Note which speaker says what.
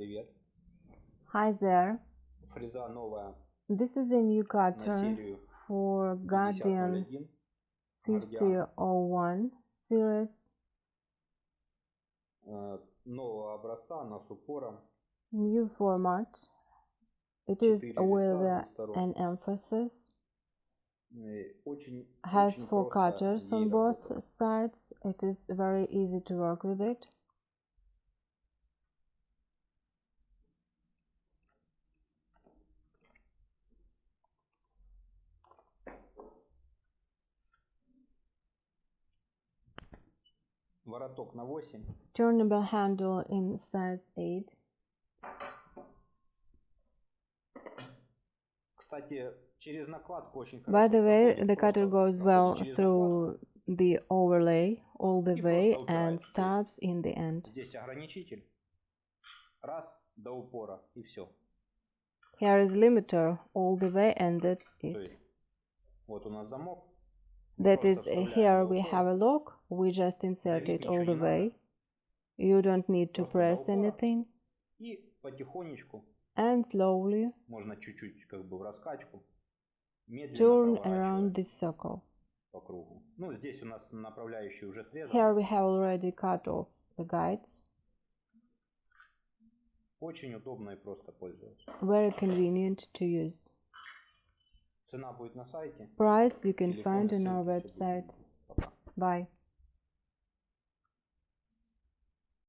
Speaker 1: привет.
Speaker 2: Hi there.
Speaker 1: Фреза новая
Speaker 2: This is a new
Speaker 1: на
Speaker 2: pattern
Speaker 1: серию
Speaker 2: for Guardian
Speaker 1: 5001.
Speaker 2: 5001 series,
Speaker 1: Нового образца, но с упором.
Speaker 2: new format. It is
Speaker 1: 4
Speaker 2: with
Speaker 1: резца с двух сторон.
Speaker 2: an emphasis.
Speaker 1: Очень
Speaker 2: Has
Speaker 1: очень
Speaker 2: 4
Speaker 1: просто
Speaker 2: cutters
Speaker 1: ей
Speaker 2: on both
Speaker 1: работать.
Speaker 2: sides. It is very easy to work with it.
Speaker 1: Вороток на 8.
Speaker 2: Turnable handle in size 8.
Speaker 1: Кстати, через накладку очень
Speaker 2: By
Speaker 1: хорошо
Speaker 2: the way,
Speaker 1: проходит.
Speaker 2: the cutter
Speaker 1: Просто
Speaker 2: goes
Speaker 1: проходит
Speaker 2: well
Speaker 1: через
Speaker 2: through
Speaker 1: накладку.
Speaker 2: the overlay all the
Speaker 1: И
Speaker 2: way
Speaker 1: просто
Speaker 2: and
Speaker 1: упирается.
Speaker 2: stops in the end.
Speaker 1: Здесь ограничитель. Раз, до упора, и все.
Speaker 2: Here is limiter all the way and that's
Speaker 1: То
Speaker 2: it.
Speaker 1: есть, вот у нас замок. Мы
Speaker 2: That
Speaker 1: просто
Speaker 2: is,
Speaker 1: вставляем
Speaker 2: here
Speaker 1: до
Speaker 2: we
Speaker 1: упора.
Speaker 2: have a lock, we just insert
Speaker 1: Давить
Speaker 2: it all
Speaker 1: ничего
Speaker 2: the
Speaker 1: не
Speaker 2: way.
Speaker 1: надо.
Speaker 2: You don't need to
Speaker 1: Просто до
Speaker 2: press
Speaker 1: упора.
Speaker 2: anything,
Speaker 1: И потихонечку,
Speaker 2: and slowly
Speaker 1: можно чуть-чуть как бы в раскачку, медленно
Speaker 2: turn
Speaker 1: проворачиваем
Speaker 2: around this circle.
Speaker 1: по кругу. Ну, здесь у нас направляющие уже срезаны.
Speaker 2: Here we have already cut off the guides.
Speaker 1: Очень удобно и просто пользоваться.
Speaker 2: Very convenient to use.
Speaker 1: Цена будет на сайте.
Speaker 2: Price you can
Speaker 1: Телефоны,
Speaker 2: find on our
Speaker 1: ссылки, всё будет
Speaker 2: website.
Speaker 1: внизу. Пока.
Speaker 2: Bye.